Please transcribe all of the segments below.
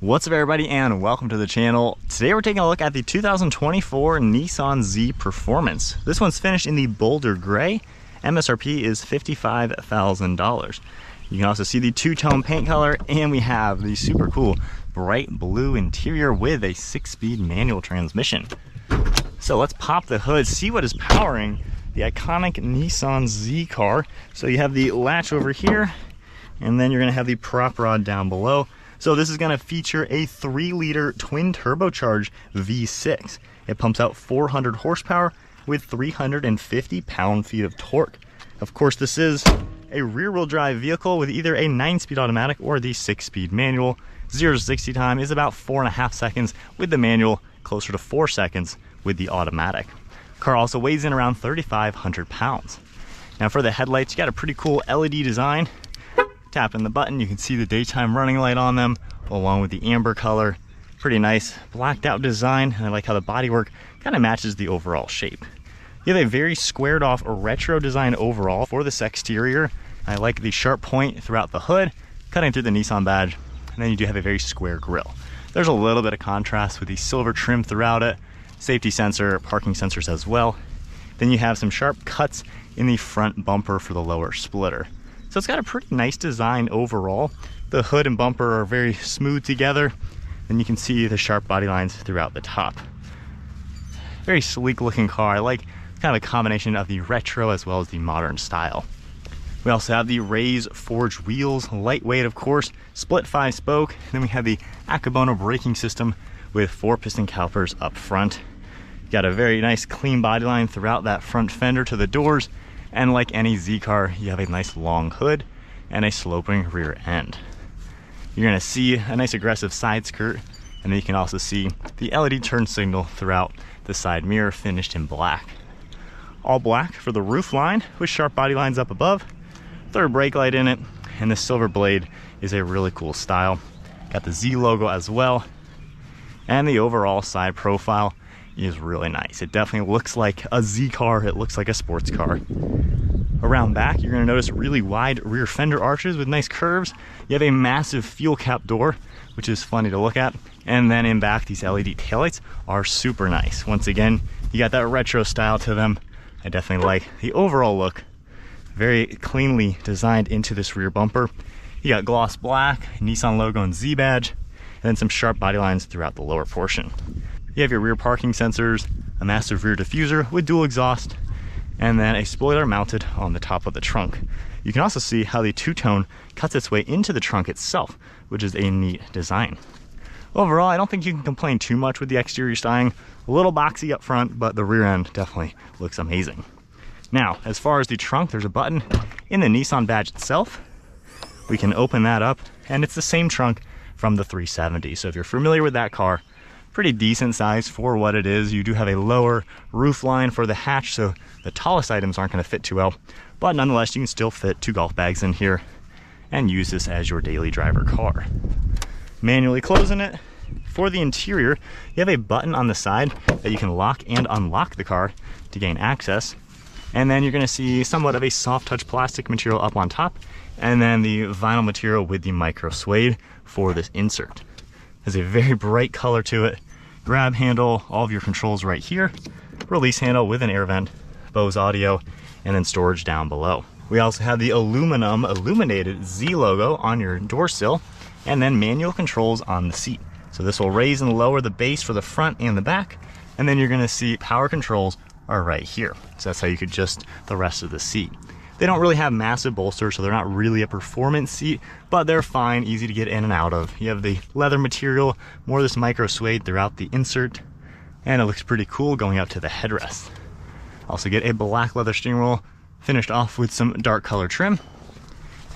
What's up everybody and welcome to the channel. Today we're taking a look at the 2024 Nissan Z Performance. This one's finished in the Boulder Gray. MSRP is $55,000. You can also see the two-tone paint color, and we have the super cool bright blue interior with a 6-speed manual transmission. So let's pop the hood, see what is powering the iconic Nissan Z car. So you have the latch over here, and then you're gonna have the prop rod down below. So this is going to feature a 3-liter twin turbocharged V6. It pumps out 400 horsepower with 350 pound-feet of torque. Of course, this is a rear-wheel drive vehicle with either a 9-speed automatic or the 6-speed manual. 0 to 60 time is about 4.5 seconds with the manual, closer to 4 seconds with the automatic. Car also weighs in around 3,500 pounds. Now for the headlights, you got a pretty cool LED design. Tapping the button, you can see the daytime running light on them, along with the amber color. Pretty nice blacked out design, and I like how the bodywork kind of matches the overall shape. You have a very squared off retro design overall for this exterior. I like the sharp point throughout the hood, cutting through the Nissan badge, and then you do have a very square grille. There's a little bit of contrast with the silver trim throughout it, safety sensor, parking sensors as well. Then you have some sharp cuts in the front bumper for the lower splitter. So it's got a pretty nice design overall. The hood and bumper are very smooth together, and you can see the sharp body lines throughout the top. Very sleek looking car. I like kind of a combination of the retro as well as the modern style. We also have the raised forged wheels, lightweight of course, split 5-spoke. Then we have the Akebono braking system with 4 piston calipers up front. You got a very nice clean body line throughout that front fender to the doors. And like any Z car, you have a nice long hood and a sloping rear end. You're gonna see a nice aggressive side skirt, and then you can also see the LED turn signal throughout the side mirror finished in black. All black for the roof line with sharp body lines up above, third brake light in it, and the silver blade is a really cool style. Got the Z logo as well, and the overall side profile is really nice. It definitely looks like a Z car, it looks like a sports car. Around back, you're gonna notice really wide rear fender arches with nice curves. You have a massive fuel cap door, which is funny to look at. And then in back, these LED taillights are super nice. Once again, you got that retro style to them. I definitely like the overall look. Very cleanly designed into this rear bumper. You got gloss black, Nissan logo and Z badge, and then some sharp body lines throughout the lower portion. You have your rear parking sensors, a massive rear diffuser with dual exhaust, and then a spoiler mounted on the top of the trunk. You can also see how the two-tone cuts its way into the trunk itself, which is a neat design. Overall, I don't think you can complain too much with the exterior styling. A little boxy up front, but the rear end definitely looks amazing. Now, as far as the trunk, there's a button in the Nissan badge itself. We can open that up, and it's the same trunk from the 370. So if you're familiar with that car, pretty decent size for what it is. You do have a lower roof line for the hatch, so the tallest items aren't going to fit too well, but nonetheless you can still fit 2 golf bags in here and use this as your daily driver car. Manually closing it. For the interior, you have a button on the side that you can lock and unlock the car to gain access, and then you're going to see somewhat of a soft touch plastic material up on top, and then the vinyl material with the micro suede for this insert. Has a very bright color to it. Grab handle, all of your controls right here. Release handle with an air vent, Bose audio, and then storage down below. We also have the aluminum illuminated Z logo on your door sill, and then manual controls on the seat. So this will raise and lower the base for the front and the back, and then you're gonna see power controls are right here. So that's how you could adjust the rest of the seat. They don't really have massive bolsters, so they're not really a performance seat, but they're fine, easy to get in and out of. You have the leather material, more of this micro suede throughout the insert, and it looks pretty cool going up to the headrest. Also get a black leather steering wheel, finished off with some dark color trim.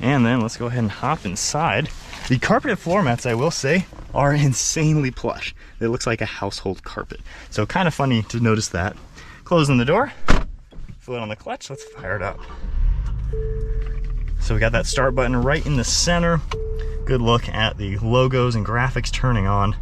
And then let's go ahead and hop inside. The carpeted floor mats, I will say, are insanely plush. It looks like a household carpet. So kind of funny to notice that. Closing the door, foot on the clutch, let's fire it up. So we got that start button right in the center. Good look at the logos and graphics turning on.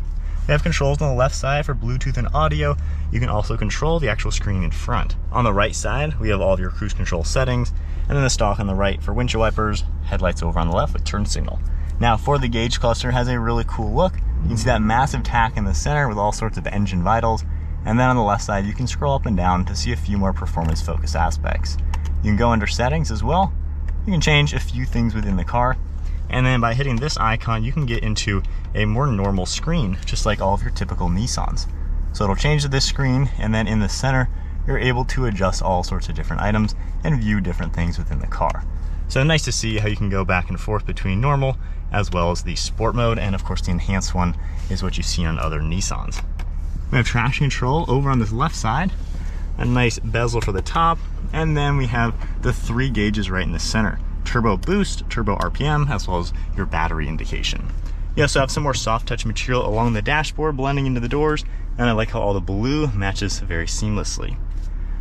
We have controls on the left side for Bluetooth and audio. You can also control the actual screen in front. On the right side, we have all of your cruise control settings, and then the stalk on the right for windshield wipers, headlights over on the left with turn signal. Now for the gauge cluster, it has a really cool look. You can see that massive tack in the center with all sorts of engine vitals. And then on the left side, you can scroll up and down to see a few more performance focused aspects. You can go under settings as well. You can change a few things within the car. And then by hitting this icon, you can get into a more normal screen, just like all of your typical Nissans. So it'll change to this screen, and then in the center, you're able to adjust all sorts of different items and view different things within the car. So nice to see how you can go back and forth between normal as well as the sport mode, and of course the enhanced one is what you see on other Nissans. We have traction control over on this left side, a nice bezel for the top, and then we have the 3 gauges right in the center. Turbo boost, turbo RPM, as well as your battery indication. You also have some more soft touch material along the dashboard blending into the doors, and I like how all the blue matches very seamlessly.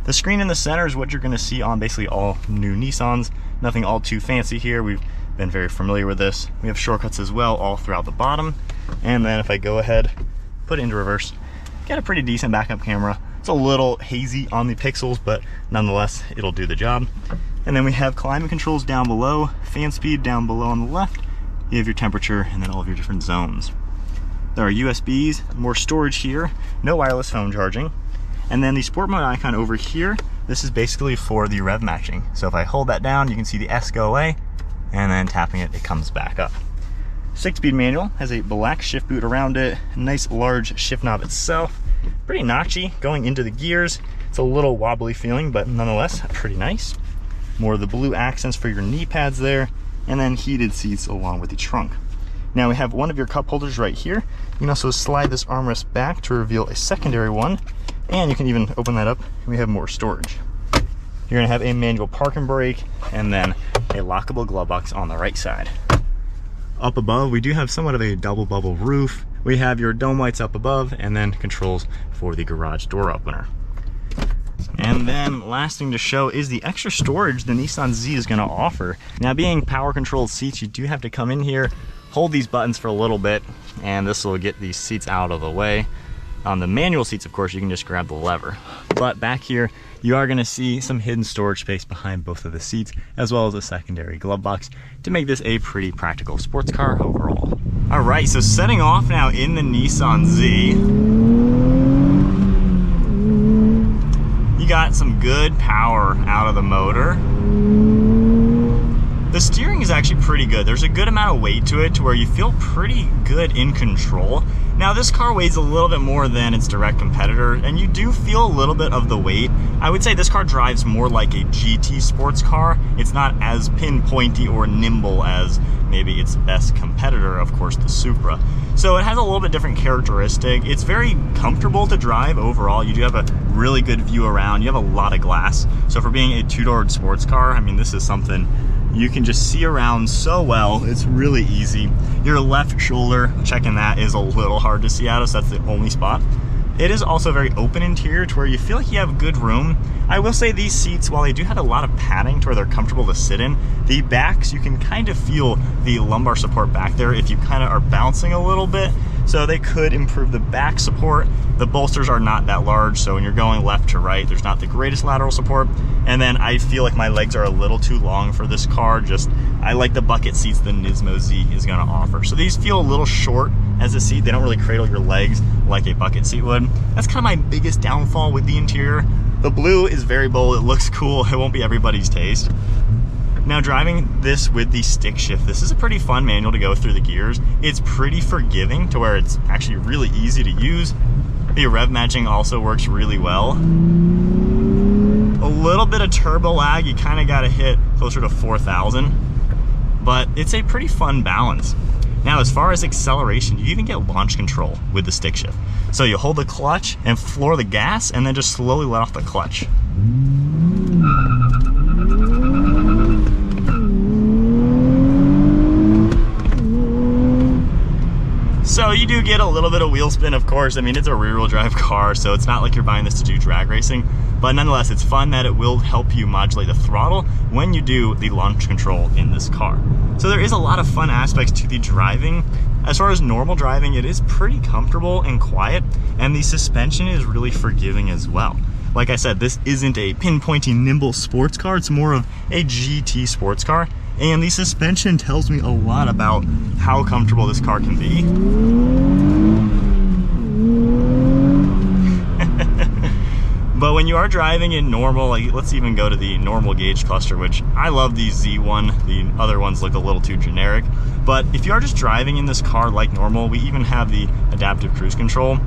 The screen in the center is what you're going to see on basically all new Nissans. Nothing all too fancy here. We've been very familiar with this. We have shortcuts as well all throughout the bottom. And then if I go ahead, put it into reverse, get a pretty decent backup camera. It's a little hazy on the pixels, but nonetheless, it'll do the job. And then we have climate controls down below, fan speed down below on the left. You have your temperature and then all of your different zones. There are USBs, more storage here, no wireless phone charging. And then the sport mode icon over here, this is basically for the rev matching. So if I hold that down, you can see the S go away, and then tapping it, it comes back up. 6-speed manual, has a black shift boot around it, nice large shift knob itself, pretty notchy going into the gears. It's a little wobbly feeling, but nonetheless, pretty nice. More of the blue accents for your knee pads there, and then heated seats along with the trunk. Now we have one of your cup holders right here. You can also slide this armrest back to reveal a secondary one, and you can even open that up and we have more storage. You're gonna have a manual park and brake, and then a lockable glove box on the right side. Up above, we do have somewhat of a double bubble roof. We have your dome lights up above, and then controls for the garage door opener. And then last thing to show is the extra storage the Nissan Z is going to offer. Now, being power controlled seats, you do have to come in here, hold these buttons for a little bit, and this will get these seats out of the way. On the manual seats, of course, you can just grab the lever. But back here, you are going to see some hidden storage space behind both of the seats, as well as a secondary glove box to make this a pretty practical sports car overall. All right, so setting off now in the Nissan Z. You got some good power out of the motor. The steering is actually pretty good. There's a good amount of weight to it to where you feel pretty good in control. Now this car weighs a little bit more than its direct competitor, and you do feel a little bit of the weight. I would say this car drives more like a GT sports car. It's not as pinpointy or nimble as maybe its best competitor, of course, the Supra. So it has a little bit different characteristic. It's very comfortable to drive overall. You do have a really good view around. You have a lot of glass. So for being a two-doored sports car, I mean, this is something you can just see around so well. It's really easy. Your left shoulder, checking that, is a little hard to see out of, so that's the only spot. It is also a very open interior to where you feel like you have good room. I will say these seats, while they do have a lot of padding to where they're comfortable to sit in, the backs, you can kind of feel the lumbar support back there if you kind of are bouncing a little bit. So they could improve the back support. The bolsters are not that large, so when you're going left to right, there's not the greatest lateral support. And then I feel like my legs are a little too long for this car. I like the bucket seats the Nismo Z is gonna offer. So these feel a little short as a seat. They don't really cradle your legs like a bucket seat would. That's kind of my biggest downfall with the interior. The blue is very bold, it looks cool, it won't be everybody's taste. Now driving this with the stick shift, this is a pretty fun manual to go through the gears. It's pretty forgiving to where it's actually really easy to use. The rev matching also works really well. A little bit of turbo lag, you kind of got to hit closer to 4,000, but it's a pretty fun balance. Now, as far as acceleration, you even get launch control with the stick shift. So you hold the clutch and floor the gas and then just slowly let off the clutch. So you do get a little bit of wheel spin, of course. I mean, it's a rear-wheel drive car, so it's not like you're buying this to do drag racing, but nonetheless, it's fun that it will help you modulate the throttle when you do the launch control in this car. So there is a lot of fun aspects to the driving. As far as normal driving, it is pretty comfortable and quiet, and the suspension is really forgiving as well. Like I said, this isn't a pinpointy, nimble sports car. It's more of a GT sports car. And the suspension tells me a lot about how comfortable this car can be. But when you are driving in normal, like let's even go to the normal gauge cluster, which I love the Z1, the other ones look a little too generic. But if you are just driving in this car like normal, we even have the adaptive cruise control.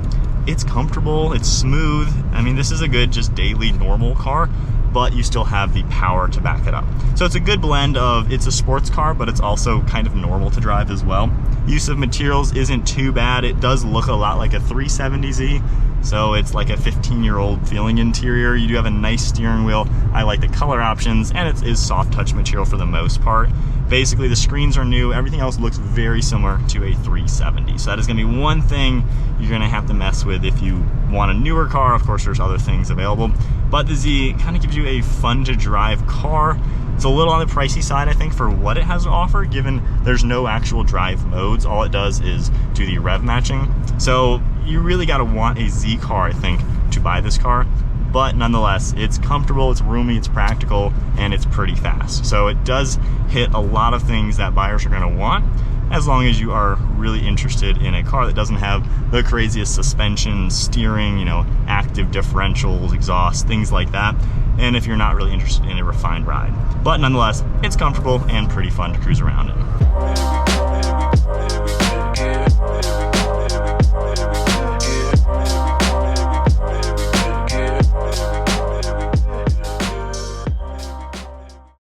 It's comfortable, it's smooth. I mean, this is a good just daily normal car, but you still have the power to back it up. So it's a good blend of, it's a sports car, but it's also kind of normal to drive as well. Use of materials isn't too bad. It does look a lot like a 370Z. So it's like a 15-year-old feeling interior. You do have a nice steering wheel. I like the color options, and it is soft touch material for the most part. Basically, the screens are new. Everything else looks very similar to a 370. So that is gonna be one thing you're gonna have to mess with if you want a newer car. Of course, there's other things available, but the Z kind of gives you a fun to drive car. It's a little on the pricey side, I think, for what it has to offer, given there's no actual drive modes. All it does is do the rev matching. So you really gotta want a Z car, I think, to buy this car. But nonetheless, it's comfortable, it's roomy, it's practical, and it's pretty fast. So it does hit a lot of things that buyers are gonna want, as long as you are really interested in a car that doesn't have the craziest suspension, steering, you know, active differentials, exhaust, things like that. And if you're not really interested in a refined ride. But nonetheless, it's comfortable and pretty fun to cruise around in.